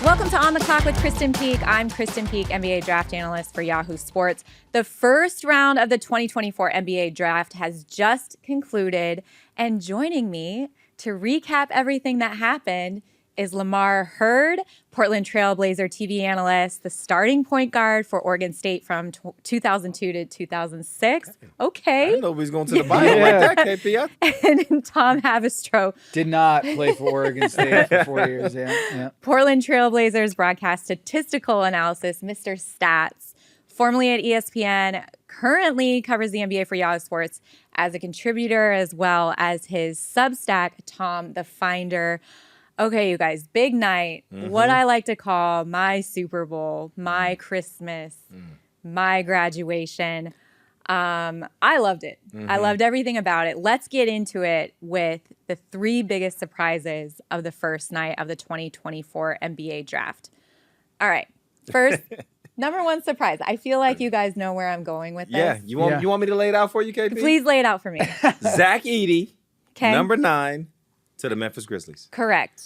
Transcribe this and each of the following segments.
Welcome to On the Clock with Krysten Peek. I'm Krysten Peek, NBA draft analyst for Yahoo Sports. The first round of the 2024 NBA draft has just concluded, and joining me to recap everything that happened is Lamar Hurd, Portland Trailblazer TV analyst, the starting point guard for Oregon State from 2002 to 2006. Okay. I didn't know we was going to the bio like that, KP. And Tom Haberstroh. Did not play for Oregon State for 4 years. Yeah. Portland Trailblazers broadcast statistical analysis, Mr. Stats, formerly at ESPN, currently covers the NBA for Yahoo Sports as a contributor as well as his Substack, Tom the Finder. Okay, you guys, big night. What I like to call my Super Bowl, my Christmas, my graduation. I loved it. I loved everything about it. Let's get into it with the three biggest surprises of the first night of the 2024 NBA draft. All right. First, number one surprise. I feel like you guys know where I'm going with this. Yeah, you want me to lay it out for you, KP? Please lay it out for me. Zach Edey, Okay. number 9 to the Memphis Grizzlies. Correct.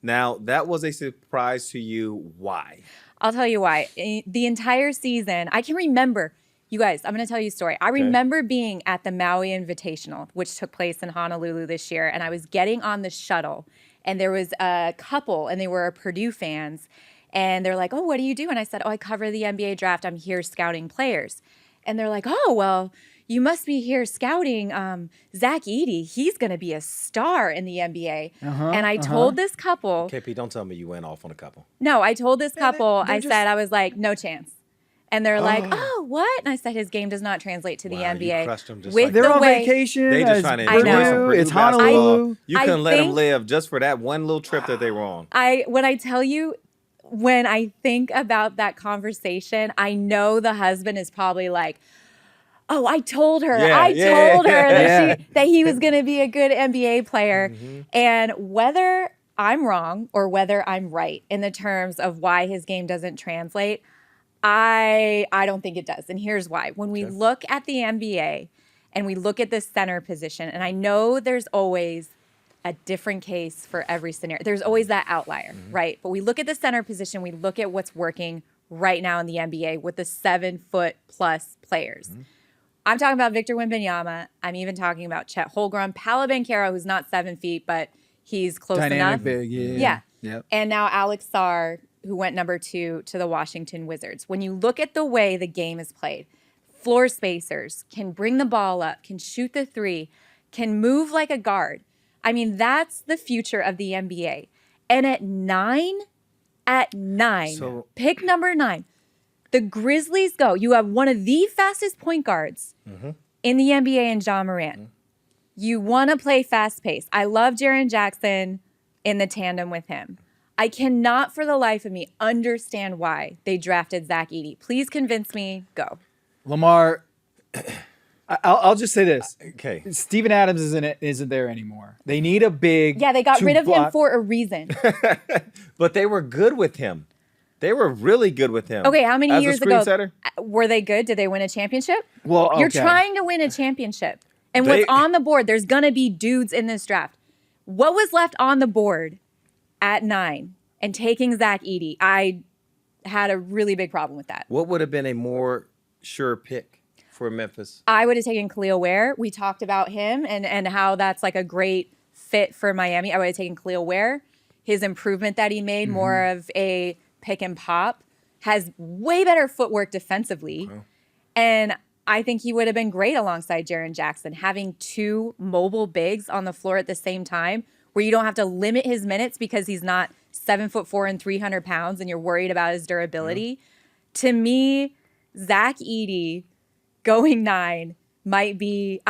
Now, that was a surprise to you. Why? I'll tell you why. The entire season, I can remember, you guys, I'm going to tell you a story. I remember being at the Maui Invitational, which took place in Honolulu this year, and I was getting on the shuttle, and there was a couple, and they were Purdue fans, and they're like, oh, what do you do? And I said, oh, I cover the NBA draft. I'm here scouting players. And they're like, oh, well, you must be here scouting Zach Edey. He's going to be a star in the NBA. And I told this couple. KP, don't tell me you went off on a couple. No, I told this couple, I was like, no chance. And they're like, oh, what? And I said, his game does not translate to the NBA. You crushed them just With like the They're on way- vacation. They just as trying to I enjoy know. some Purdue It's basketball. Honolulu. You I couldn't let them think- live just for that one little trip that they were on. When I tell you, when I think about that conversation, I know the husband is probably like, oh, I told her that he was going to be a good NBA player. And whether I'm wrong or whether I'm right in the terms of why his game doesn't translate, I don't think it does. And here's why. When we look at the NBA and we look at the center position, and I know there's always a different case for every scenario. There's always that outlier, right? But we look at the center position, we look at what's working right now in the NBA with the 7-foot-plus players. I'm talking about Victor Wembanyama. I'm even talking about Chet Holmgren, Paolo Banchero, who's not 7 feet, but he's close Dynamic enough. big, Yeah. Yep. And now Alex Sarr, who went number 2 to the Washington Wizards. When you look at the way the game is played, floor spacers can bring the ball up, can shoot the three, can move like a guard. I mean, that's the future of the NBA. And at nine, So- pick number 9. The Grizzlies go. You have one of the fastest point guards in the NBA in John Morant. You want to play fast pace. I love Jaren Jackson in the tandem with him. I cannot for the life of me understand why they drafted Zach Edey. Please convince me. Go. Lamar, I'll just say this. Okay. Steven Adams isn't there anymore. They need a big. Yeah, they got to rid of him block- for a reason. But they were good with him. They were really good with him. Okay, how many As a years ago screen setter? were they good? Did they win a championship? Well, You're okay. trying to win a championship. And They- what's on the board, there's going to be dudes in this draft. What was left on the board at 9 and taking Zach Edey? I had a really big problem with that. What would have been a more sure pick for Memphis? I would have taken Khalil Ware. We talked about him and how that's like a great fit for Miami. I would have taken Khalil Ware. His improvement that he made, more of a pick and pop, has way better footwork defensively. Wow. And I think he would have been great alongside Jaren Jackson. Having 2 mobile bigs on the floor at the same time where you don't have to limit his minutes because he's not 7'4" and 300 pounds and you're worried about his durability. To me, Zach Edey going 9 might be,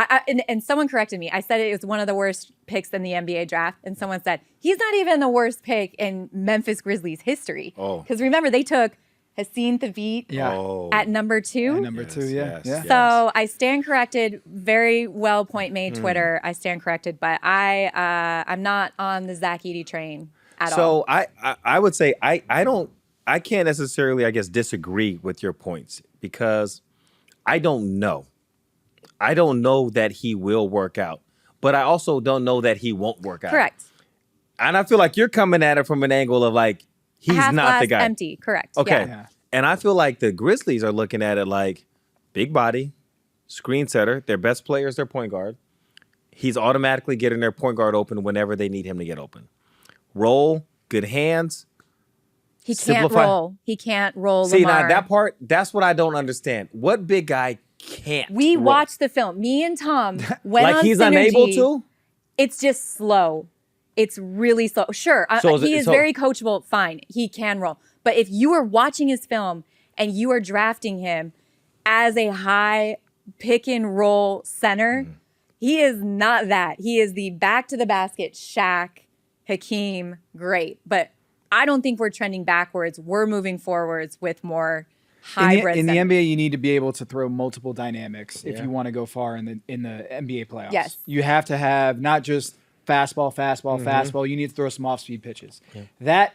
and someone corrected me. I said it was one of the worst picks in the NBA draft. And someone said, he's not even the worst pick in Memphis Grizzlies history. Oh. Because remember, they took Hassan Thabeet Yeah. at number 2. At number 2, yeah. yes. So I stand corrected. Very well point made, Twitter. I stand corrected, but I'm not on the Zach Edey train at all. So I would say I can't necessarily, I guess, disagree with your points because I don't know. I don't know that he will work out, but I also don't know that he won't work out. Correct. And I feel like you're coming at it from an angle of like, he's half not glass the guy. empty. Correct. Okay. Yeah. And I feel like the Grizzlies are looking at it like big body, screen setter. Their best player is their point guard. He's automatically getting their point guard open whenever they need him to get open. Roll, good hands. He can't roll. He can't roll. See, Lamar. now that part, that's what I don't understand. What big guy can't We roll? watched the film. Me and Tom went like on he's Synergy. unable to? It's just slow. It's really slow. Sure, he is very coachable. Fine, he can roll. But if you are watching his film and you are drafting him as a high pick and roll center, he is not that. He is the back to the basket Shaq, Hakeem, great. But I don't think we're trending backwards. We're moving forwards with more hybrid. In the NBA, you need to be able to throw multiple dynamics if you want to go far in the NBA playoffs. Yes. You have to have not just fastball, fastball. You need to throw some off-speed pitches. Yeah.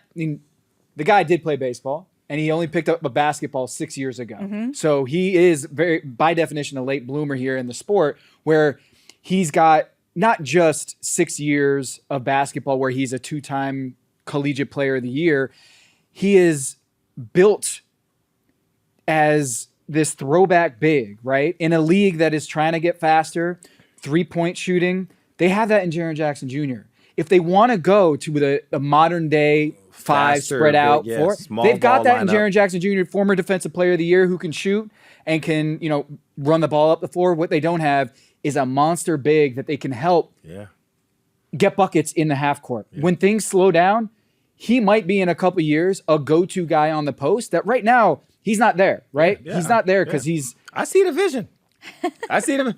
The guy did play baseball, and he only picked up a basketball 6 years ago. So he is very, by definition, a late bloomer here in the sport, where he's got not just 6 years of basketball where he's a two-time collegiate player of the year. He is built as this throwback big, right? In a league that is trying to get faster, three-point shooting, they have that in Jaren Jackson Jr. If they want to go to the modern day five Faster, spread out big, four, small they've got ball that in lineup. Jaren Jackson Jr., former defensive player of the year who can shoot and can, run the ball up the floor. What they don't have is a monster big that they can help get buckets in the half court. Yeah. When things slow down, he might be in a couple years a go-to guy on the post that right now he's not there, right? Yeah. He's not there because he's. I see the vision. I see them.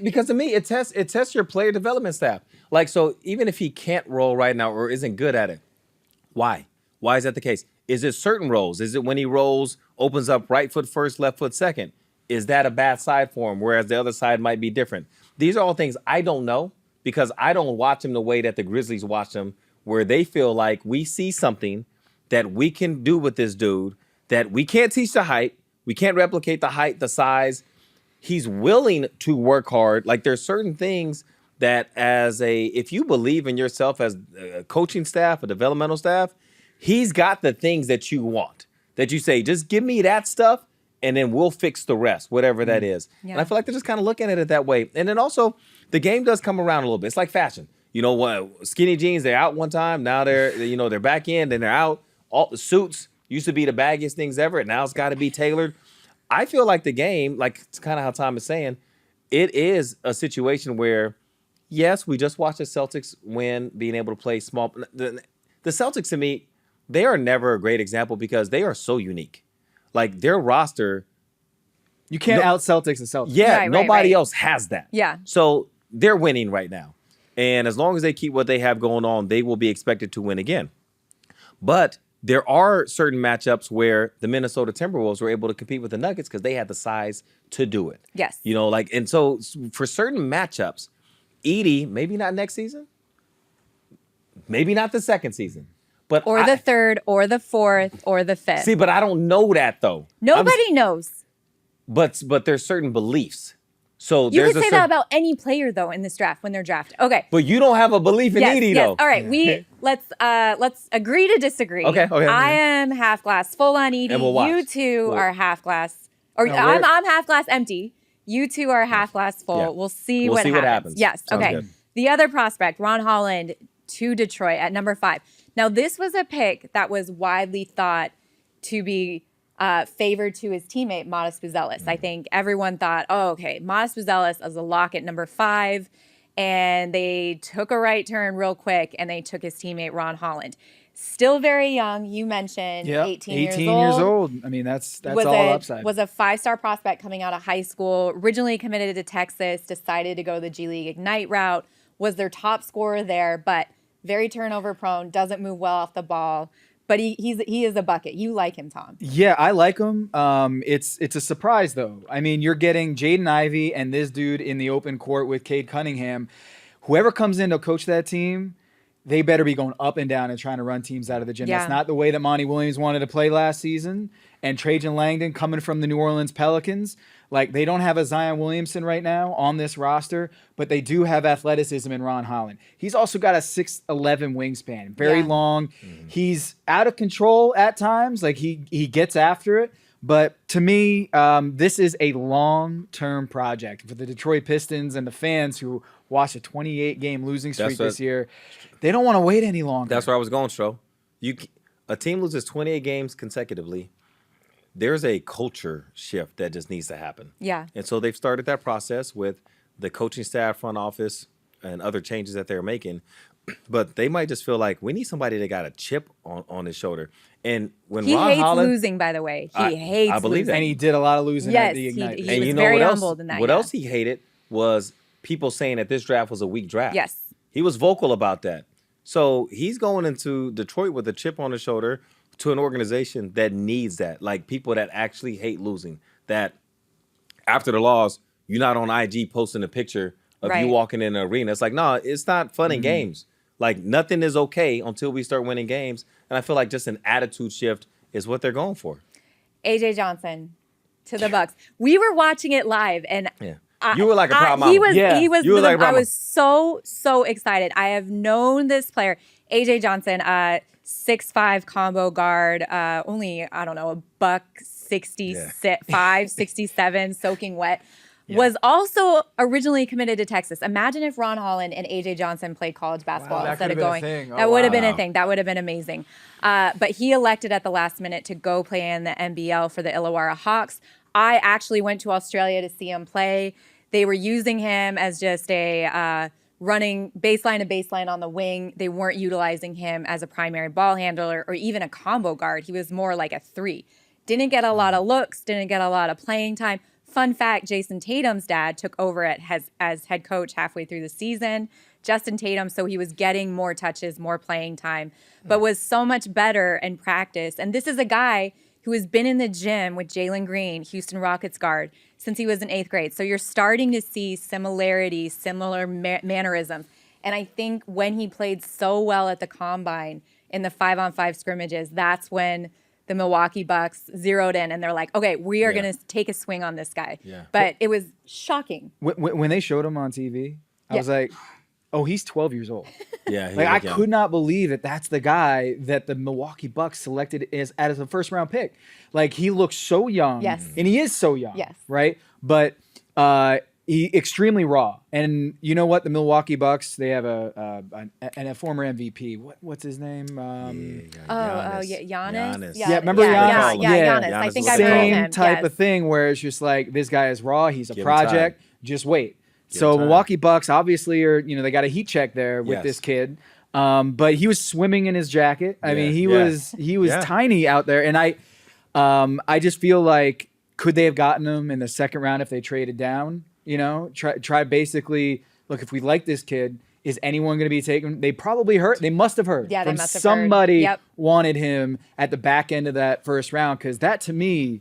Because to me, it tests your player development staff. Like, so even if he can't roll right now or isn't good at it, why? Why is that the case? Is it certain rolls? Is it when he rolls, opens up right foot first, left foot second? Is that a bad side for him, whereas the other side might be different? These are all things I don't know because I don't watch him the way that the Grizzlies watch him, where they feel like we see something that we can do with this dude that we can't teach the height. We can't replicate the height, the size. He's willing to work hard. Like there's certain things that if you believe in yourself as a coaching staff, a developmental staff, he's got the things that you want, that you say, just give me that stuff and then we'll fix the rest, whatever that is. Yeah. And I feel like they're just kind of looking at it that way. And then also the game does come around a little bit. It's like fashion. You know what? Skinny jeans, they're out one time. Now they're back in, then they're out. All the suits used to be the baggiest things ever. And now it's got to be tailored. I feel like the game, like it's kind of how Tom is saying, it is a situation where, yes, we just watched the Celtics win, being able to play small. The Celtics, to me, they are never a great example because they are so unique. Like their roster. You can't out Celtics the Celtics. Yeah, nobody else has that. Yeah. So they're winning right now. And as long as they keep what they have going on, they will be expected to win again. But there are certain matchups where the Minnesota Timberwolves were able to compete with the Nuggets because they had the size to do it. Yes. And so for certain matchups, Edey, maybe not next season, maybe not the second season, but the third, or the fourth, or the fifth. See, but I don't know that though. Nobody knows. But there's certain beliefs. So you could say that about any player though in this draft when they're drafted. Okay. But you don't have a belief in Edey though. All right, let's agree to disagree. Okay. I am half glass full on Edey. And we'll watch. You two are half glass, I'm half glass empty. You two are half glass full. Yeah. We'll see what happens. Yes. Sounds okay. Good. The other prospect, Ron Holland, to Detroit at number 5. Now this was a pick that was widely thought to be favored to his teammate, Modest Buzelis. I think everyone thought, Modest Buzelis as a lock at number 5. And they took a right turn real quick and they took his teammate, Ron Holland. Still very young. You mentioned 18 years old. I mean, that's all upside. Was a 5-star prospect coming out of high school, originally committed to Texas, decided to go the G League Ignite route, was their top scorer there, but very turnover prone, doesn't move well off the ball. But he is a bucket. You like him, Tom? Yeah, I like him. It's a surprise though. I mean, you're getting Jaden Ivey and this dude in the open court with Cade Cunningham. Whoever comes in to coach that team, they better be going up and down and trying to run teams out of the gym. Yeah. That's not the way that Monty Williams wanted to play last season. And Trajan Langdon coming from the New Orleans Pelicans, like they don't have a Zion Williamson right now on this roster, but they do have athleticism in Ron Holland. He's also got a 6'11" wingspan, very long. He's out of control at times, like he gets after it. But to me, this is a long-term project for the Detroit Pistons and the fans who watched a 28-game losing streak this year. They don't want to wait any longer. That's where I was going, Stro. A team loses 28 games consecutively. There's a culture shift that just needs to happen. Yeah. And so they've started that process with the coaching staff, front office, and other changes that they're making. But they might just feel like we need somebody that got a chip on his shoulder. And when he Ron hates Holland, losing, by the way. He hates I believe losing. And he did a lot of losing at the Ignite. He and was you know very what else? humbled in that. What else he hated was people saying that this draft was a weak draft. Yes. He was vocal about that. So he's going into Detroit with a chip on his shoulder to an organization that needs that, like people that actually hate losing, that after the loss, you're not on IG posting a picture of you walking in the arena. It's like, no, it's not fun in games. Like nothing is okay until we start winning games. And I feel like just an attitude shift is what they're going for. AJ Johnson to the Bucks. We were watching it live, and You were like a proud mama. He was. You were like a proud I mama. was so excited. I have known this player, AJ Johnson, 6'5" combo guard, only I don't know, $165, 67, soaking wet. Was also originally committed to Texas. Imagine if Ron Holland and AJ Johnson played college basketball instead of going. That would have been a thing. That would have been amazing. But he elected at the last minute to go play in the NBL for the Illawarra Hawks. I actually went to Australia to see him play. They were using him as just a running baseline to baseline on the wing. They weren't utilizing him as a primary ball handler or even a combo guard. He was more like a 3. Didn't get a lot of looks, didn't get a lot of playing time. Fun fact, Jason Tatum's dad took over as head coach halfway through the season. Justin Tatum, so he was getting more touches, more playing time, but was so much better in practice. And this is a guy who has been in the gym with Jalen Green, Houston Rockets guard, since he was in 8th grade. So you're starting to see similarities, similar mannerisms. And I think when he played so well at the Combine in the 5-on-5 scrimmages, that's when the Milwaukee Bucks zeroed in and they're like, okay, we are going to take a swing on this guy. Yeah. But it was shocking. When they showed him on TV, I was like, oh, he's 12 years old. Yeah. Like I could not believe that that's the guy that the Milwaukee Bucks selected as a first round pick. Like he looks so young. Yes. And he is so young. Yes. Right. But he extremely raw. And you know what? The Milwaukee Bucks, they have a former MVP. What's his name? Giannis. Giannis. Yeah, remember Giannis? Giannis. I think I've heard Same him. type of thing where it's just like this guy is raw. He's a Give him project. time. Just wait. Give So him time. Milwaukee Bucks obviously are, they got a heat check there with this kid. But he was swimming in his jacket. I mean, he was tiny out there. And I just feel like, could they have gotten him in the second round if they traded down? Try basically, look, if we like this kid, is anyone going to be taken? They probably heard. They must have heard. Yeah, they from must have somebody heard. Yep. wanted him at the back end of that first round. Because that to me,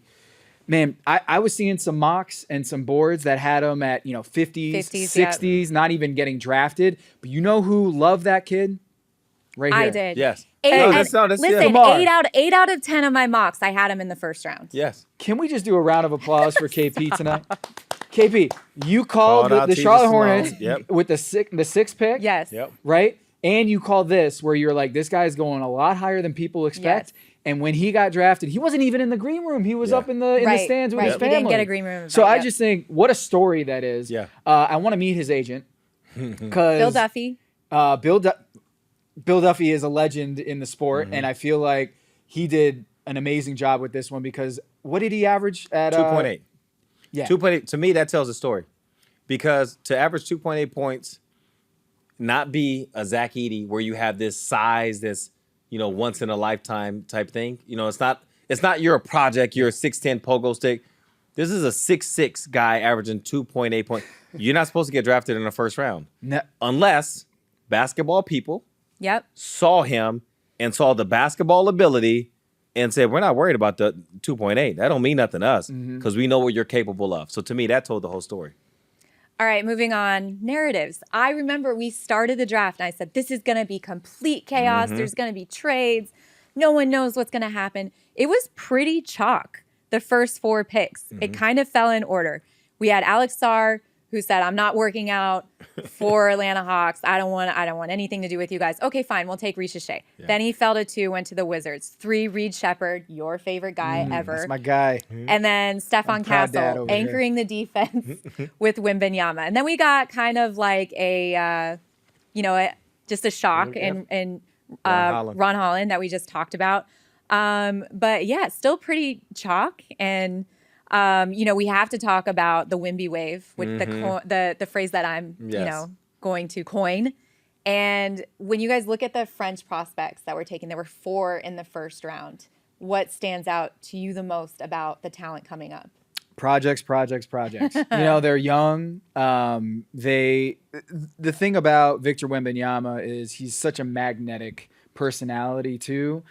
man, I was seeing some mocks and some boards that had him at 50s, 60s, not even getting drafted. But you know who loved that kid? Right here. I did. Yes. Listen, Lamar. 8 out of 10 of my mocks, I had him in the first round. Yes. Can we just do a round of applause for KP tonight? KP, you called Called out the TJ Charlotte Simone. Hornets Yep. with the sixth pick. Yes. Yep. Right? And you called this where you're like, this guy's going a lot higher than people expect. Yes. And when he got drafted, he wasn't even in the green room. He was up in the stands with his He family. didn't get a green room. So I just think, what a story that is. Yeah. I want to meet his agent. Bill Duffy. Bill Duffy is a legend in the sport, and I feel like he did an amazing job with this one because what did he average at 2.8. Yeah. 2.8. To me, that tells a story. Because to average 2.8 points, not be a Zach Edey where you have this size, this, once in a lifetime type thing. It's not you're a project, you're a 6'10" pogo stick. This is a 6'6" guy averaging 2.8 points. You're not supposed to get drafted in the first round. No. Unless basketball people Yep. saw him and saw the basketball ability and said, we're not worried about the 2.8. That don't mean nothing to us because we know what you're capable of. So to me, that told the whole story. All right, moving on. Narratives. I remember we started the draft and I said, this is going to be complete chaos. There's going to be trades. No one knows what's going to happen. It was pretty chalk, the first 4 picks. It kind of fell in order. We had Alex Sarr, who said, I'm not working out for Atlanta Hawks. I don't want anything to do with you guys. Okay, fine. We'll take Risacher. Yeah. Then he fell to 2, went to the Wizards. 3, Reed Sheppard, your favorite guy ever. That's my guy. And then Stephon Castle, anchoring the defense with Wembanyama. And then we got kind of like just a shock in Ron Holland that we just talked about. But yeah, still pretty chalk. And we have to talk about the Wemby wave with the phrase that I'm, going to coin. And when you guys look at the French prospects that were taken, there were 4 in the first round. What stands out to you the most about the talent coming up? Projects. They're young. The thing about Victor Wembanyama is he's such a magnetic personality too.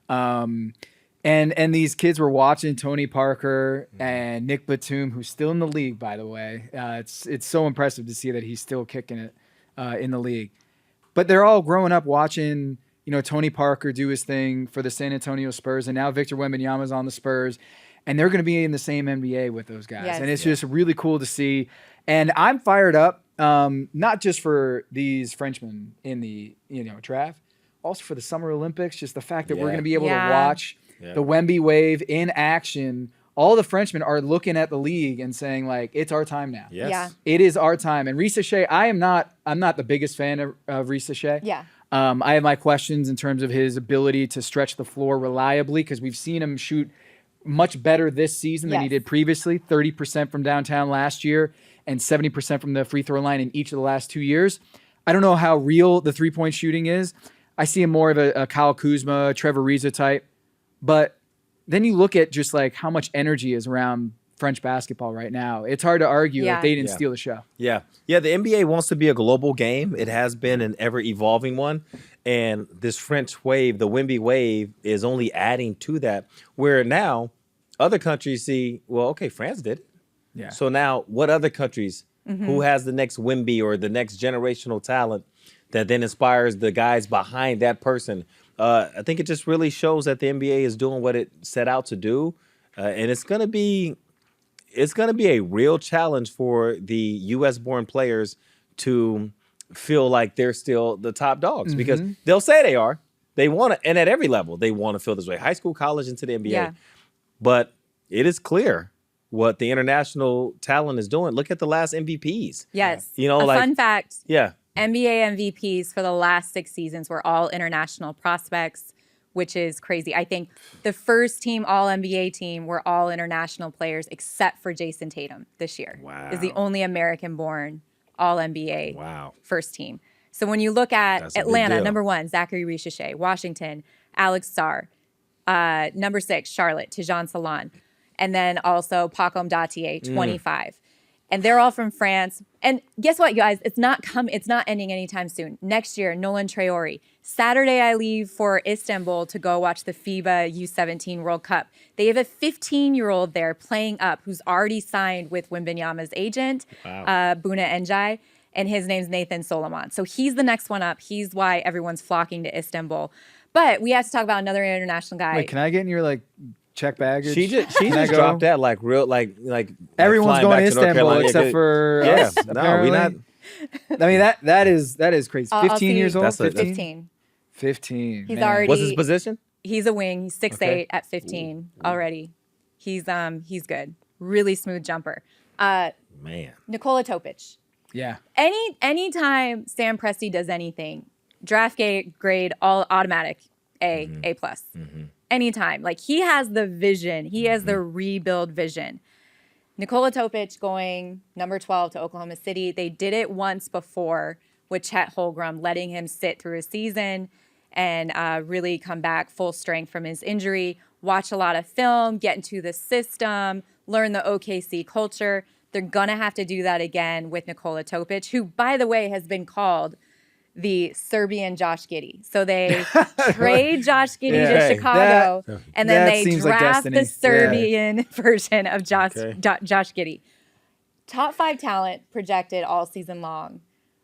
And these kids were watching Tony Parker and Nick Batum, who's still in the league, by the way. It's so impressive to see that he's still kicking it in the league. But they're all growing up watching, Tony Parker do his thing for the San Antonio Spurs, and now Victor Wembanyama's on the Spurs, and they're going to be in the same NBA with those guys. Yes. And it's just really cool to see. And I'm fired up, not just for these Frenchmen in the draft, also for the Summer Olympics. Just the fact that we're going to be able to watch the Wemby wave in action. All the Frenchmen are looking at the league and saying, like, it's our time now. Yes. Yeah. It is our time. And Risacher, I'm not the biggest fan of Risacher. Yeah. I have my questions in terms of his ability to stretch the floor reliably, because we've seen him shoot much better this season than he did previously. 30% from downtown last year and 70% from the free throw line in each of the last 2 years. I don't know how real the three-point shooting is. I see him more of a Kyle Kuzma, Trevor Ariza type. But then you look at just like how much energy is around French basketball right now. It's hard to argue that they didn't steal the show. Yeah. The NBA wants to be a global game. It has been an ever-evolving one. And this French wave, the Wemby wave, is only adding to that. Where now other countries see, well, okay, France did it. Yeah. So now what other countries, who has the next Wemby or the next generational talent that then inspires the guys behind that person? I think it just really shows that the NBA is doing what it set out to do, and it's gonna be a real challenge for the U.S.-born players to feel like they're still the top dogs, because they'll say they are. They want to, and at every level, they want to feel this way: high school, college, into the NBA. Yeah. But it is clear what the international talent is doing. Look at the last MVPs. Yes. Fun fact. Yeah. NBA MVPs for the last 6 seasons were all international prospects, which is crazy. I think the first team All-NBA team were all international players except for Jason Tatum this year. Wow. Is the only American-born All-NBA first team. So when you look at Atlanta, number 1, Zaccharie Risacher, Washington, Alex Sarr, number 6, Charlotte, Tijan Salon, and then also Paco Mdatier, 25. And they're all from France. And guess what, guys? It's not ending anytime soon. Next year, Nolan Traore. Saturday, I leave for Istanbul to go watch the FIBA U17 World Cup. They have a 15-year-old there playing up who's already signed with Wembanyama's agent, Buna Njai, and his name's Nathan Solomon. So he's the next one up. He's why everyone's flocking to Istanbul. But we have to talk about another international guy. Wait, can I get in your check baggage? She just dropped that everyone's going to Istanbul except for us, no, we not. I mean that is crazy. 15 years old. That's 15. 15. He's already. What's his position? He's a wing. He's 6'8" at 15 already. He's good. Really smooth jumper. Man. Nikola Topic. Yeah. Anytime Sam Presti does anything, draft grade all automatic A plus. Anytime. He has the vision. He has the rebuild vision. Nikola Topic going number 12 to Oklahoma City. They did it once before with Chet Holmgren, letting him sit through a season and really come back full strength from his injury, watch a lot of film, get into the system, learn the OKC culture. They're going to have to do that again with Nikola Topic, who, by the way, has been called the Serbian Josh Giddey. So they trade Josh Giddey to Chicago, and then they draft the Serbian version of Josh Giddey. Top 5 talent projected all season long.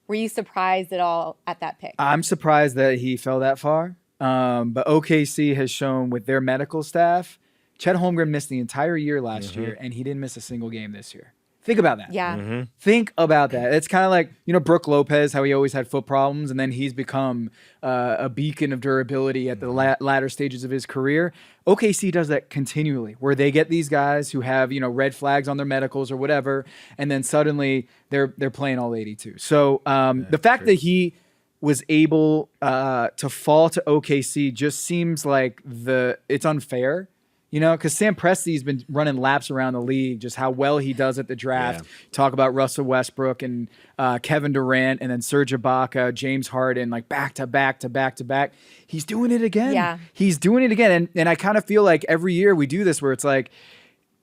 Were you surprised at all at that pick? I'm surprised that he fell that far. But OKC has shown with their medical staff, Chet Holmgren missed the entire year last year, and he didn't miss a single game this year. Think about that. Yeah. Think about that. It's kind of like, Brooke Lopez, how he always had foot problems, and then he's become a beacon of durability at the latter stages of his career. OKC does that continually, where they get these guys who have, red flags on their medicals or whatever, and then suddenly they're playing all 82. So the fact that he was able to fall to OKC just seems like it's unfair. Because Sam Presti's been running laps around the league, just how well he does at the draft. Yeah. Talk about Russell Westbrook and Kevin Durant and then Serge Ibaka, James Harden, like back to back to back to back. He's doing it again. Yeah. He's doing it again. And I kind of feel like every year we do this where it's like,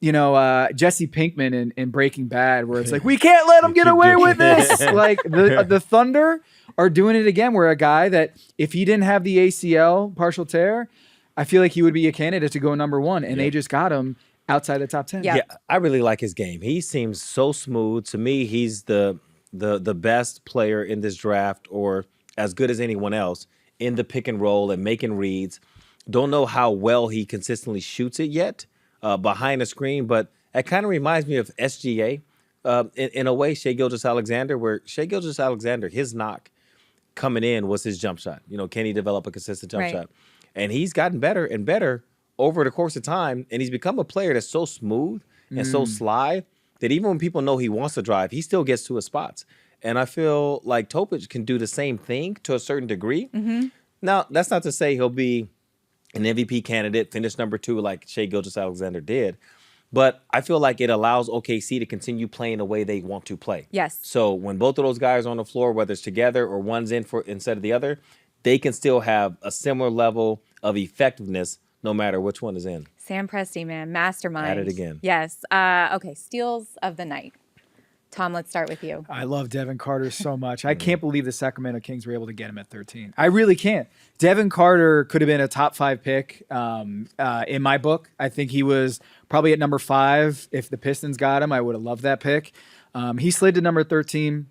Jesse Pinkman in Breaking Bad, where it's like, we can't let him get away with this. Like the Thunder are doing it again, where a guy that if he didn't have the ACL partial tear, I feel like he would be a candidate to go number 1, and they just got him outside the top 10. Yeah, I really like his game. He seems so smooth. To me, he's the best player in this draft, or as good as anyone else in the pick and roll and making reads. Don't know how well he consistently shoots it yet behind the screen, but it kind of reminds me of SGA in a way, Shai Gilgeous-Alexander, where Shai Gilgeous-Alexander, his knock coming in was his jump shot. Can he develop a consistent jump shot? And he's gotten better and better over the course of time. And he's become a player that's so smooth and so sly that even when people know he wants to drive, he still gets to his spots. And I feel like Topic can do the same thing to a certain degree. Now, that's not to say he'll be an MVP candidate, finish number 2 like Shai Gilgeous-Alexander did. But I feel like it allows OKC to continue playing the way they want to play. Yes. So when both of those guys are on the floor, whether it's together or one's in for instead of the other, they can still have a similar level of effectiveness no matter which one is in. Sam Presti, man, mastermind. At it again. Yes. Okay, steals of the night. Tom, let's start with you. I love Devin Carter so much. I can't believe the Sacramento Kings were able to get him at 13. I really can't. Devin Carter could have been a top 5 pick in my book. I think he was probably at number 5. If the Pistons got him, I would have loved that pick. He slid to number 13.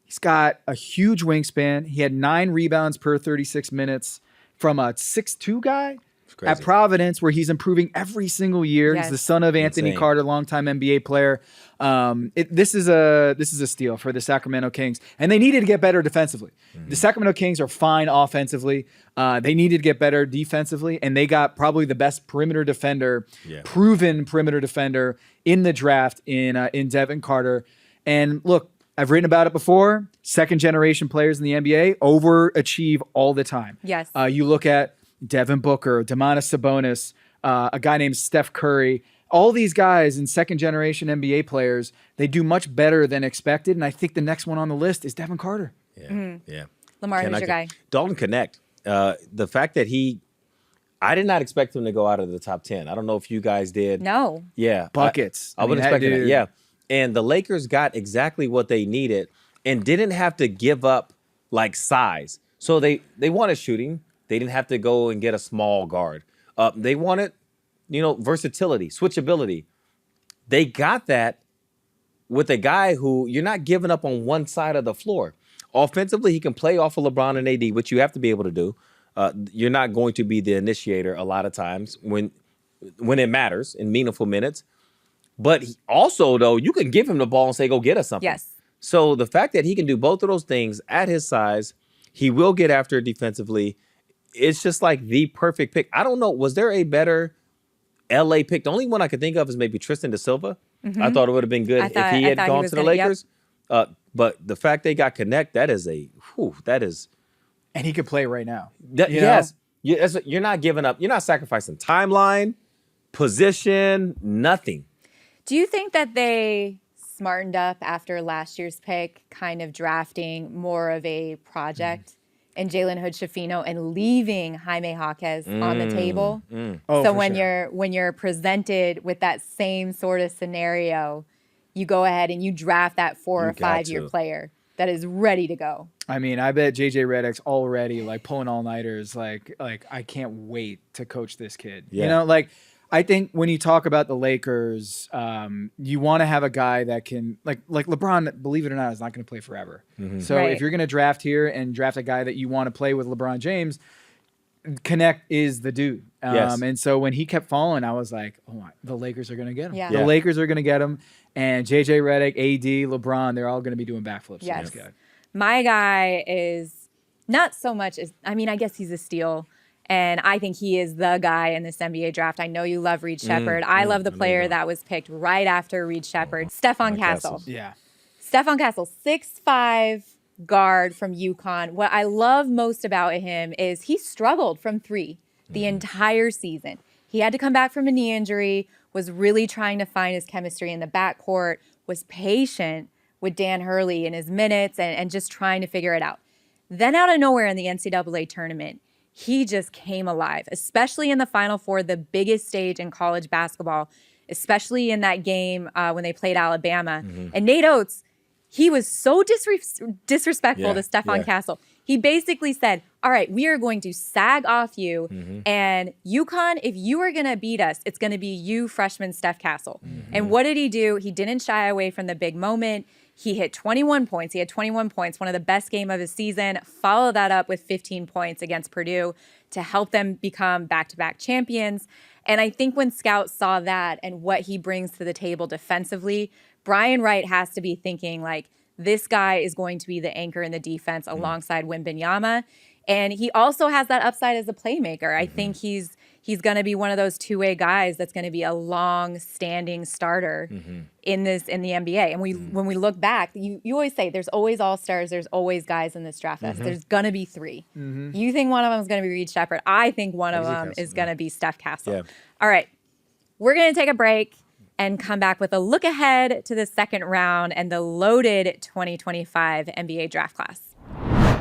He's got a huge wingspan. He had 9 rebounds per 36 minutes from a 6'2" guy at Providence, where he's improving every single year. Yes. He's the son of Anthony Carter, longtime NBA player. This is a steal for the Sacramento Kings, and they needed to get better defensively. The Sacramento Kings are fine offensively. They needed to get better defensively, and they got probably the best perimeter defender, proven perimeter defender in the draft in Devin Carter. And look, I've written about it before. Second-generation players in the NBA overachieve all the time. Yes. You look at Devin Booker, Domantas Sabonis, a guy named Steph Curry. All these guys in second-generation NBA players, they do much better than expected, and I think the next one on the list is Devin Carter. Yeah. Lamar, who's your guy? Dalton Knecht. The fact that I did not expect him to go out of the top 10. I don't know if you guys did. No. Yeah. Buckets. I wouldn't expect that. Yeah. And the Lakers got exactly what they needed and didn't have to give up like size. So they wanted shooting. They didn't have to go and get a small guard. They wanted, versatility, switchability. They got that with a guy who you're not giving up on one side of the floor. Offensively, he can play off of LeBron and AD, which you have to be able to do. You're not going to be the initiator a lot of times when it matters in meaningful minutes. But also, though, you can give him the ball and say, go get us something. Yes. So the fact that he can do both of those things at his size, he will get after it defensively. It's just like the perfect pick. I don't know. Was there a better LA pick? The only one I could think of is maybe Tristan da Silva. I thought it would have been good if he had gone to the Lakers. Yep. But the fact they got Knecht, that is. And he could play right now. Yes. You're not giving up. You're not sacrificing timeline, position, nothing. Do you think that they smartened up after last year's pick, kind of drafting more of a project in Jalen Hood-Schifino and leaving Jaime Jaquez on the table? So when you're presented with that same sort of scenario, you go ahead and you draft that 4 or 5 year player that is ready to go. I mean, I bet JJ Redick's already like pulling all-nighters. Like I can't wait to coach this kid. Yeah. I think when you talk about the Lakers, you want to have a guy that can like LeBron, believe it or not, is not going to play forever. So if you're going to draft here and draft a guy that you want to play with LeBron James, Knecht is the dude. And so when he kept falling, I was like, oh, the Lakers are going to get him. The Lakers are going to get him. And JJ Redick, AD, LeBron, they're all going to be doing backflips. Yes. My guy is not so much as, I mean, I guess he's a steal. And I think he is the guy in this NBA draft. I know you love Reed Sheppard. I love the player that was picked right after Reed Sheppard, Stephon Castle. Yeah. Stephon Castle, 6'5", guard from UConn. What I love most about him is he struggled from three the entire season. He had to come back from a knee injury, was really trying to find his chemistry in the backcourt, was patient with Dan Hurley in his minutes and just trying to figure it out. Then out of nowhere in the NCAA tournament, he just came alive, especially in the Final Four, the biggest stage in college basketball, especially in that game when they played Alabama. And Nate Oates, he was so disrespectful to Stephon Castle. He basically said, all right, we are going to sag off you. And UConn, if you are going to beat us, it's going to be you, freshman Steph Castle. And what did he do? He didn't shy away from the big moment. He hit 21 points. He had 21 points, one of the best game of his season. Follow that up with 15 points against Purdue to help them become back-to-back champions. And I think when scouts saw that and what he brings to the table defensively, Brian Wright has to be thinking, like, this guy is going to be the anchor in the defense alongside Wembanyama. And he also has that upside as a playmaker. I think he's going to be one of those two-way guys that's going to be a long-standing starter in the NBA. And when we look back, you always say there's always all-stars, there's always guys in this draft. There's going to be three. You think one of them is going to be Reed Sheppard. I think one of them is going to be Steph Castle. All right. We're going to take a break and come back with a look ahead to the second round and the loaded 2025 NBA draft class.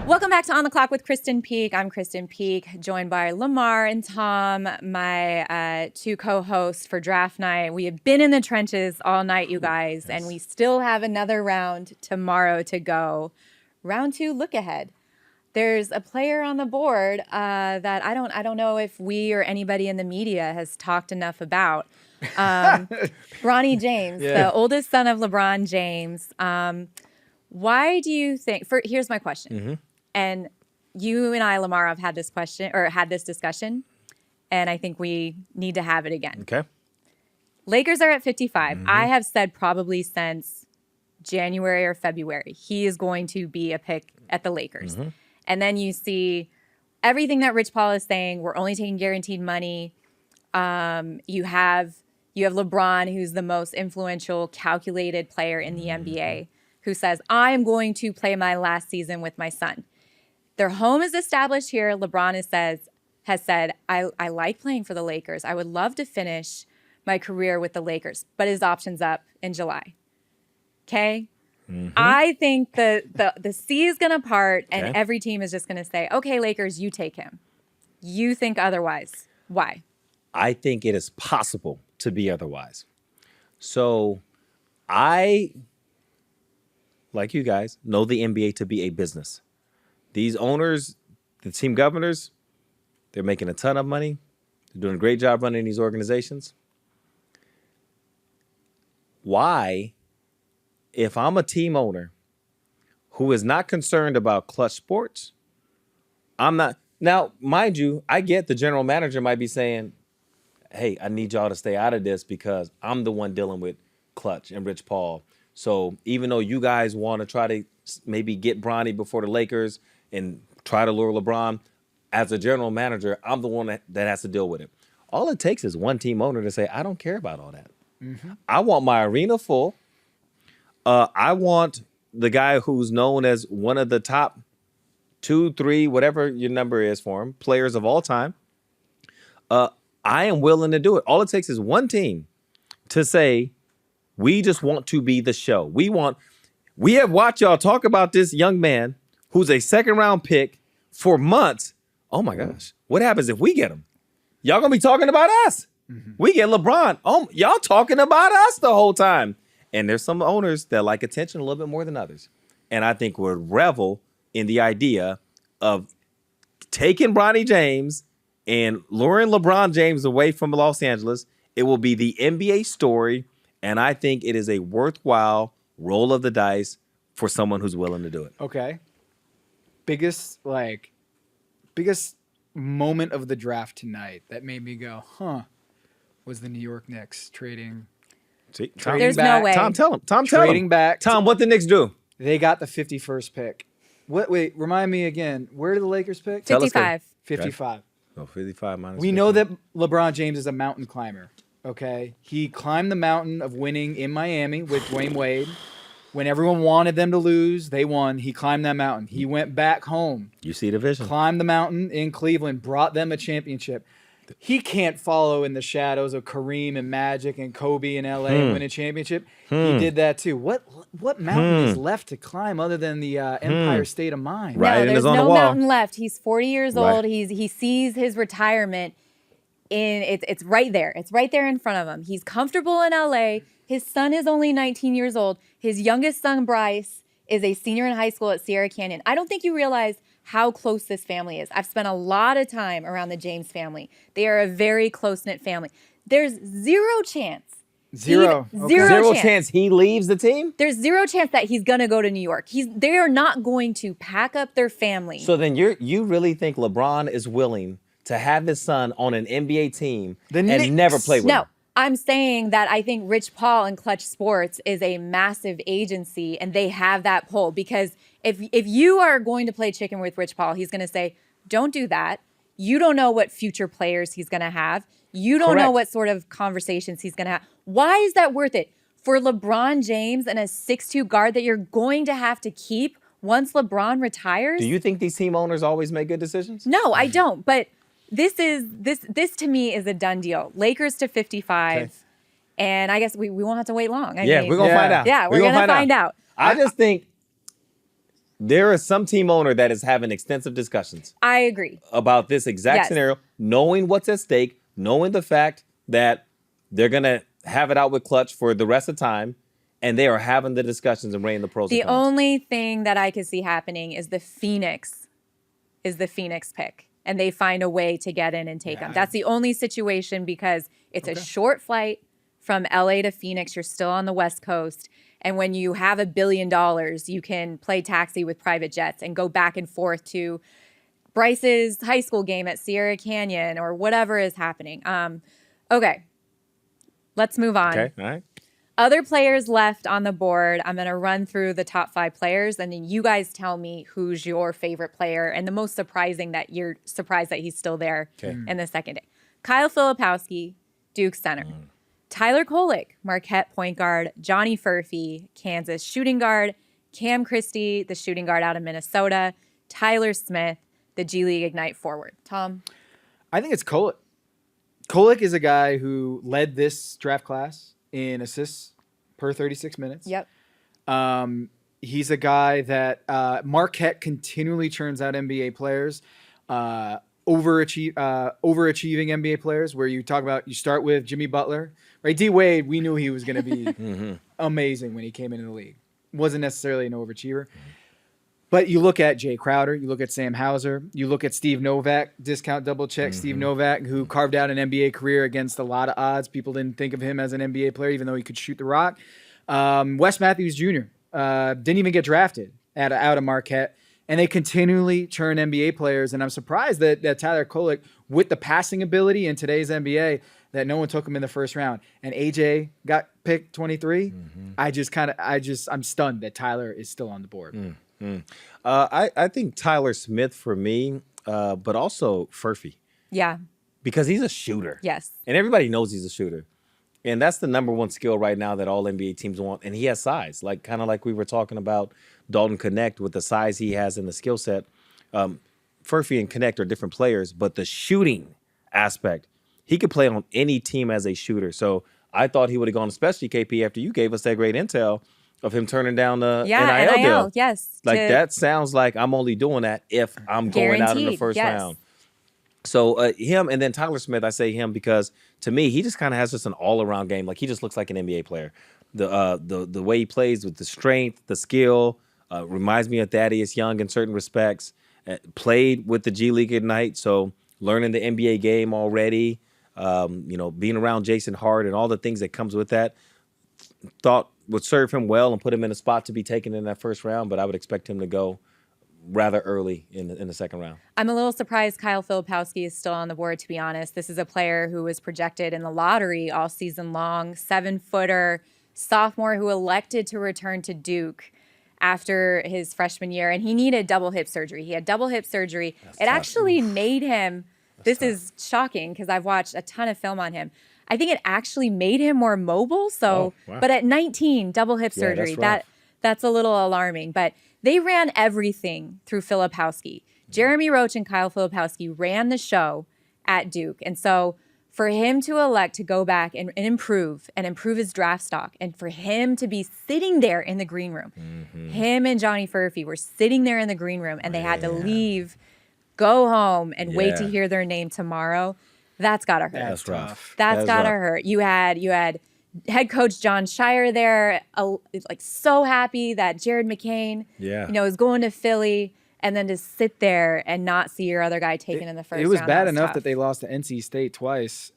Welcome back to On the Clock with Krysten Peek. I'm Krysten Peek, joined by Lamar and Tom, my two co-hosts for draft night. We have been in the trenches all night, you guys, and we still have another round tomorrow to go. Round 2, look ahead. There's a player on the board that I don't know if we or anybody in the media has talked enough about. Bronny James, the oldest son of LeBron James. Why do you think? Here's my question. And you and I, Lamar, have had this discussion, and I think we need to have it again. Okay. Lakers are at 55. I have said probably since January or February, he is going to be a pick at the Lakers. And then you see everything that Rich Paul is saying. We're only taking guaranteed money. You have LeBron, who's the most influential, calculated player in the NBA, who says, I'm going to play my last season with my son. Their home is established here. LeBron has said, I like playing for the Lakers. I would love to finish my career with the Lakers, but his option's up in July. Okay? I think the sea is going to part, and every team is just going to say, okay, Lakers, you take him. You think otherwise. Why? I think it is possible to be otherwise. So I, like you guys, know the NBA to be a business. These owners, the team governors, they're making a ton of money. They're doing a great job running these organizations. Why, if I'm a team owner who is not concerned about clutch sports, I'm not. Now, mind you, I get the general manager might be saying, hey, I need y'all to stay out of this because I'm the one dealing with clutch and Rich Paul. So even though you guys want to try to maybe get Bronny before the Lakers and try to lure LeBron, as a general manager, I'm the one that has to deal with it. All it takes is one team owner to say, I don't care about all that. I want my arena full. I want the guy who's known as one of the top 2, 3, whatever your number is for him, players of all time. I am willing to do it. All it takes is one team to say, we just want to be the show. We have watched y'all talk about this young man who's a second-round pick for months. Oh, my gosh. What happens if we get him? Y'all going to be talking about us. We get LeBron. Oh, y'all talking about us the whole time. And there's some owners that like attention a little bit more than others. And I think would revel in the idea of taking Bronny James and luring LeBron James away from Los Angeles. It will be the NBA story, and I think it is a worthwhile roll of the dice for someone who's willing to do it. Okay. Biggest moment of the draft tonight that made me go, was the New York Knicks trading. See, Tom, There's no way. Tom, tell him. Tom, Trading back. Tom, what the Knicks do? They got the 51st pick. Wait, remind me again. Where did the Lakers pick? 55. 55. Oh, 55 minus We 50. know that LeBron James is a mountain climber, okay? He climbed the mountain of winning in Miami with Dwayne Wade. When everyone wanted them to lose, they won. He climbed that mountain. He went back home, You see the vision. climbed the mountain in Cleveland, brought them a championship. He can't follow in the shadows of Kareem and Magic and Kobe in LA and win a championship. He did that too. What mountain is left to climb other than the Empire State of Mind? Right. No, and there's it's on the no wall. mountain left. He's 40 years Right. old. He sees his retirement it's right there. It's right there in front of him. He's comfortable in LA. His son is only 19 years old. His youngest son, Bryce, is a senior in high school at Sierra Canyon. I don't think you realize how close this family is. I've spent a lot of time around the James family. They are a very close-knit family. There's zero chance. Zero. Zero chance he leaves the team? There's zero chance that he's going to go to New York. They are not going to pack up their family. So then you really think LeBron is willing to have his son on an NBA team and Knicks. never play with him? No, I'm saying that I think Rich Paul and Clutch Sports is a massive agency, and they have that pull. Because if you are going to play chicken with Rich Paul, he's going to say, don't do that. You don't know what future players he's going to have. You don't know Correct. what sort of conversations he's going to have. Why is that worth it? For LeBron James and a 6'2" guard that you're going to have to keep once LeBron retires? Do you think these team owners always make good decisions? No, I don't. But this to me is a done deal. Lakers to 55. Okay. And I guess we won't have to wait long. I Yeah, mean, we're going to find out. Yeah, we're going to find out. I just think there is some team owner that is having extensive discussions I agree. about this exact Yes. scenario, knowing what's at stake, knowing the fact that they're going to have it out with Clutch for the rest of the time, and they are having the discussions and weighing the pros The and cons. only thing that I could see happening is the Phoenix pick. And they find a way to get in and take them. That's the only situation because it's a short flight from LA to Phoenix. You're still on the West Coast. And when you have $1 billion, you can play taxi with private jets and go back and forth to Bryce's high school game at Sierra Canyon or whatever is happening. Okay, let's move on. Okay, all right. Other players left on the board. I'm going to run through the top 5 players, and then you guys tell me who's your favorite player and the most surprising that you're surprised that he's still there in the second day. Kyle Filipowski, Duke center. Tyler Kolek, Marquette point guard. Johnny Furphy, Kansas shooting guard. Cam Christie, the shooting guard out of Minnesota. Tyler Smith, the G League Ignite forward. Tom? I think it's Kolek. Kolek is a guy who led this draft class in assists per 36 minutes. Yep. He's a guy that Marquette continually churns out NBA players, overachieving NBA players. Where you talk about, you start with Jimmy Butler, right? D Wade, we knew he was going to be amazing when he came into the league. Wasn't necessarily an overachiever. But you look at Jay Crowder, you look at Sam Hauser, you look at Steve Novak, discount double check Steve Novak, who carved out an NBA career against a lot of odds. People didn't think of him as an NBA player, even though he could shoot the rock. Wes Matthews Jr. Didn't even get drafted out of Marquette. And they continually churn NBA players. And I'm surprised that Tyler Kolek, with the passing ability in today's NBA, that no one took him in the first round. And AJ got picked 23. I'm stunned that Tyler is still on the board. I think Tyler Smith for me, but also Furphy, Yeah. because he's a shooter. Yes. And everybody knows he's a shooter. And that's the number one skill right now that all NBA teams want. And he has size, kind of like we were talking about Dalton Knecht with the size he has in the skill set. Furphy and Knecht are different players, but the shooting aspect, he could play on any team as a shooter. So I thought he would have gone, especially KP, after you gave us that great intel of him turning down the NIL deal. Yes. That sounds like I'm only doing that if I'm going out in the first round. So him, and then Tyler Smith, I say him because to me, he just kind of has just an all-around game. Like, he just looks like an NBA player. The way he plays with the strength, the skill, reminds me of Thaddeus Young in certain respects. Played with the G League Ignite, so learning the NBA game already, being around Jason Hart and all the things that comes with that. Thought would serve him well and put him in a spot to be taken in that first round, but I would expect him to go rather early in the second round. I'm a little surprised Kyle Filipowski is still on the board, to be honest. This is a player who was projected in the lottery all season long, 7-footer, sophomore who elected to return to Duke after his freshman year, and he needed double hip surgery. He had double hip surgery. It actually made him, this is shocking because I've watched a ton of film on him. I think it actually made him more mobile. So, but at 19, double hip surgery, that's a little alarming. But they ran everything through Filipowski. Jeremy Roach and Kyle Filipowski ran the show at Duke. And so for him to elect to go back and improve his draft stock, and for him to be sitting there in the green room, him and Johnny Furphy were sitting there in the green room, and they had to leave, go home, and wait to hear their name tomorrow. That's gotta hurt. That's tough. That's gotta hurt. You had head coach John Shire there, like so happy that Jared McCain, is going to Philly, and then to sit there and not see your other guy taken in the first round. It was bad enough that they lost to NC State twice.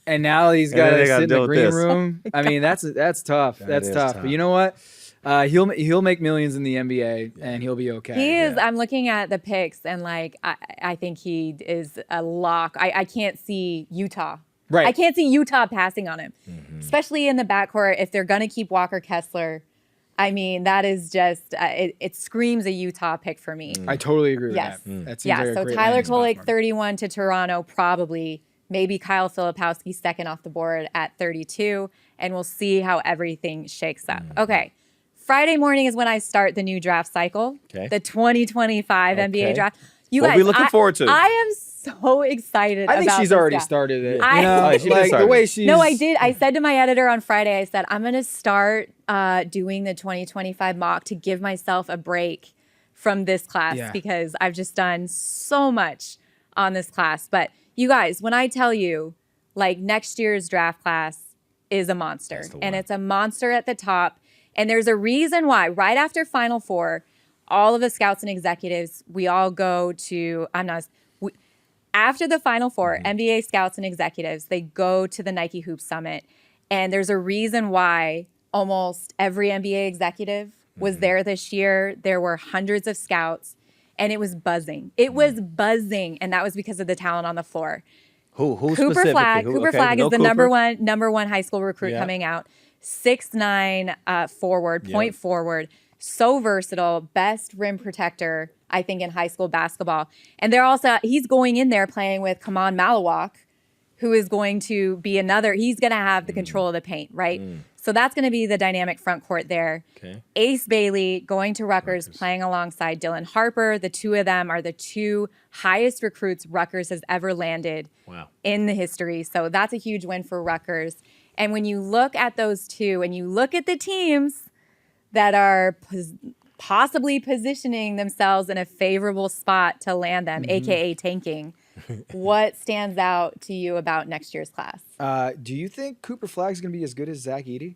And now these guys sit in the green room. I mean, that's tough. That's tough. But you know what? He'll make millions in the NBA, and he'll be okay. He is. I'm looking at the picks, and I think he is a lock. I can't see Utah. Right. I can't see Utah passing on him, especially in the backcourt. If they're going to keep Walker Kessler, I mean, that is just, it screams a Utah pick for me. I totally agree with that. That seems like a so great Tyler landing Kolek, spot. 31 to Toronto, probably. Maybe Kyle Filipowski second off the board at 32, and we'll see how everything shakes up. Okay. Friday morning is when I start the new draft cycle, the 2025 NBA draft. You guys, what are we looking forward to? I am so excited about I think she's this already draft. started it. The way she's... No, I did. I said to my editor on Friday, I said, I'm going to start doing the 2025 mock to give myself a break from this class because I've just done so much on this class. But you guys, when I tell you, next year's draft class is a monster, and it's a monster at the top. And there's a reason why. Right after Final Four, all of the scouts and executives, we all go to, after the Final Four, NBA scouts and executives, they go to the Nike Hoop Summit. And there's a reason why almost every NBA executive was there this year. There were hundreds of scouts, and it was buzzing. It was buzzing, and that was because of the talent on the floor. Who Cooper Flagg. Cooper Flagg is the Cooper? number one high school recruit coming out. 6'9" forward, point forward. So versatile, best rim protector, I think, in high school basketball. And he's going in there playing with Kaman Malawak, who is going to be he's going to have the control of the paint, right? So that's going to be the dynamic front court there. Okay. Ace Bailey going to Rutgers, playing alongside Dylan Harper. The two of them are the two highest recruits Rutgers has ever landed in the history. So that's a huge win for Rutgers. And when you look at those two and you look at the teams that are possibly positioning themselves in a favorable spot to land them, aka tanking, what stands out to you about next year's class? Do you think Cooper Flagg's going to be as good as Zach Edey?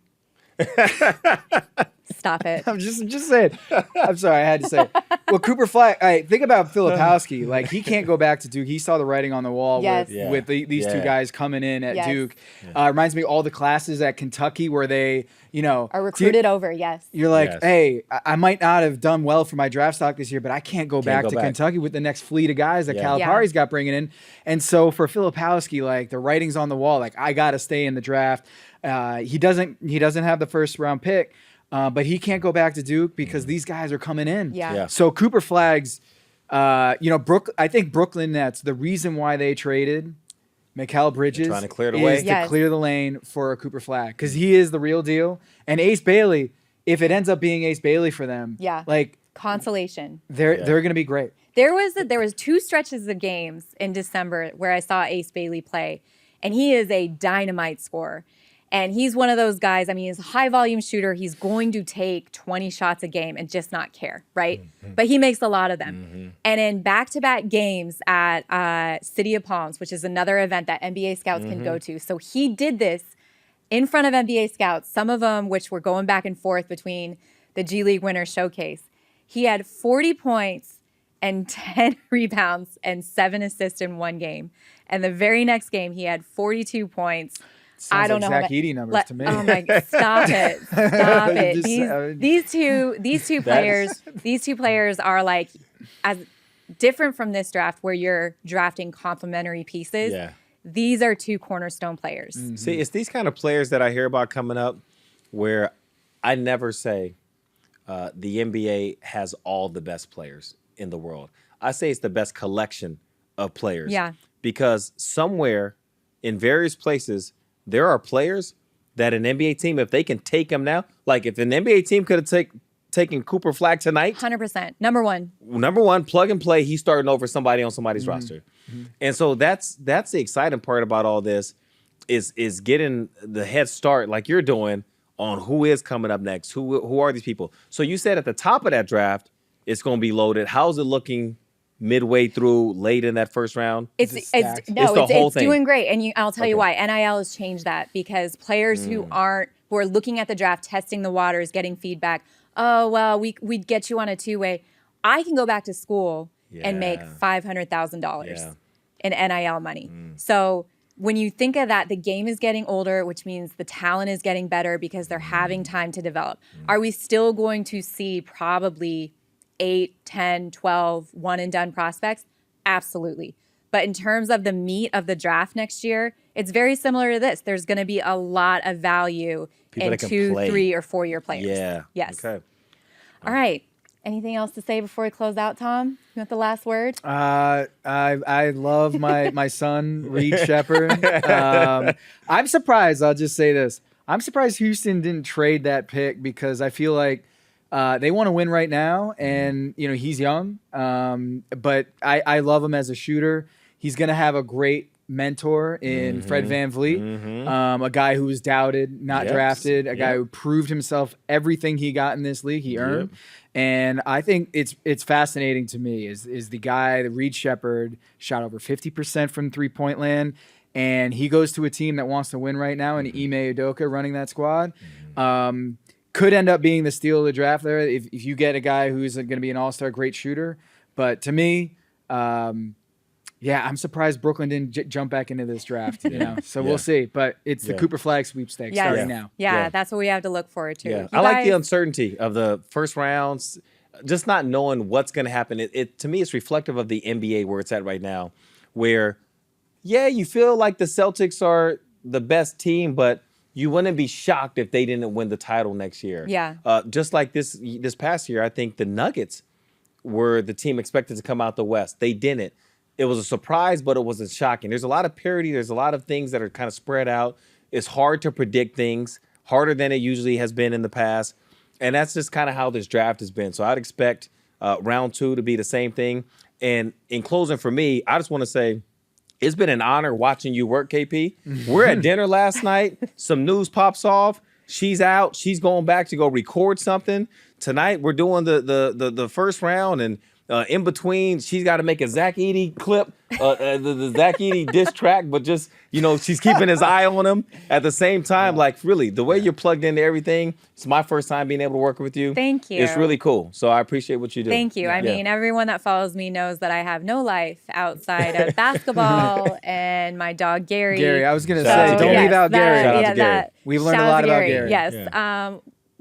Stop it. I'm just saying. I'm sorry, I had to say it. Well, Cooper Flagg, think about Filipowski. He can't go back to Duke. He saw the writing on the wall with these two guys coming in at Duke. Reminds me of all the classes at Kentucky where they, are recruited over, You're like, hey, I might not have done well for my draft stock this year, but I can't go back to Kentucky with the next fleet of guys that Calipari's got bringing in. And so for Filipowski, the writing's on the wall. I got to stay in the draft. He doesn't have the first round pick. But he can't go back to Duke because these guys are coming in. So Cooper Flagg's, I think Brooklyn Nets, the reason why they traded Mikal Bridges trying to clear the way. to clear the lane for a Cooper Flagg because he is the real deal. And Ace Bailey, if it ends up being Ace Bailey for them, consolation. They're going to be great. There was 2 stretches of games in December where I saw Ace Bailey play, and he is a dynamite scorer. And he's one of those guys, he's a high-volume shooter. He's going to take 20 shots a game and just not care, right? But he makes a lot of them. And in back-to-back games at City of Palms, which is another event that NBA scouts can go to. So he did this in front of NBA scouts, some of them which were going back and forth between the G League Winners Showcase. He had 40 points and 10 rebounds and 7 assists in one game. And the very next game, he had 42 points. Sounds like Zach Edey numbers to me. Oh my God! Stop it! Stop it! These two players are like as different from this draft where you're drafting complementary pieces. Yeah. These are 2 cornerstone players. Mm-hmm. See, it's these kind of players that I hear about coming up where I never say the NBA has all the best players in the world. I say it's the best collection of players. Yeah. Because somewhere in various places, there are players that an NBA team, if they can take them now, like if an NBA team could have taken Cooper Flag tonight. 100%. Number one, plug and play, he's starting over somebody on somebody's roster. Mm-hmm. And so that's the exciting part about all this is getting the head start like you're doing on who is coming up next, who are these people. So you said at the top of that draft, it's going to be loaded. How's it looking midway through, late in that first round? It's doing great, and I'll tell you why. NIL has changed that because players who are looking at the draft, testing the waters, getting feedback. Oh well, we'd get you on a 2-way. I can go back to school and make $500,000 in NIL money. So when you think of that, the game is getting older, which means the talent is getting better because they're having time to develop. Are we still going to see probably 8, 10, 12 one-and-done prospects? Absolutely. But in terms of the meat of the draft next year, it's very similar to this. There's going to be a lot of value People in 2, 3, or 4-year players. Yeah. Yes. Okay. All right. Anything else to say before we close out, Tom? You want the last word? I love my son, Reed Sheppard. I'm surprised. I'll just say this. I'm surprised Houston didn't trade that pick because I feel like they want to win right now, and he's young. But I love him as a shooter. He's going to have a great mentor in Fred VanVleet, a guy who was doubted, not drafted, a guy who proved himself everything he got in this league, he earned. And I think it's fascinating to me is the guy, the Reed Sheppard, shot over 50% from three-point land, and he goes to a team that wants to win right now, and Ime Udoka running that squad. Could end up being the steal of the draft there if you get a guy who's going to be an all-star, great shooter. But to me, I'm surprised Brooklyn didn't jump back into this draft. So we'll see. But it's the Cooper Flag sweepstakes starting now. Yeah, that's what we have to look forward to. Yeah. I like the uncertainty of the first rounds, just not knowing what's going to happen. It to me, it's reflective of the NBA where it's at right now, where, you feel like the Celtics are the best team, but you wouldn't be shocked if they didn't win the title next year. Yeah. Just like this past year, I think the Nuggets were the team expected to come out the West. They didn't. It was a surprise, but it wasn't shocking. There's a lot of parity. There's a lot of things that are kind of spread out. It's hard to predict things, harder than it usually has been in the past. And that's just kind of how this draft has been. So I'd expect round 2 to be the same thing. And in closing for me, I just want to say, it's been an honor watching you work, KP. We're at dinner last night. Some news pops off. She's out. She's going back to go record something. Tonight, we're doing the first round. And in between, she's got to make a Zach Edey clip, the Zach Edey diss track. But just, she's keeping his eye on him at the same time. Yeah. Like, really, the way you're plugged into everything, it's my first time being able to work with you. Thank you. It's really cool. So I appreciate what you do. Thank you. I mean, everyone that follows me knows that I have no life outside of basketball and my dog, Gary. Gary, I was going to say, don't leave out Gary. Shout out to Gary. We've learned a lot about Gary. Yes. Yeah.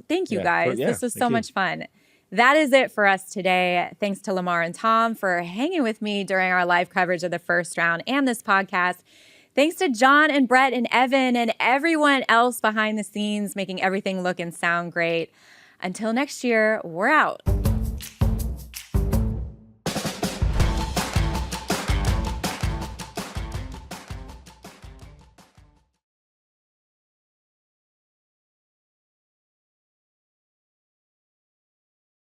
Thank you, guys. This was so much fun. That is it for us today. Thanks to Lamar and Tom for hanging with me during our live coverage of the first round and this podcast. Thanks to John and Brett and Evan and everyone else behind the scenes making everything look and sound great. Until next year, we're out.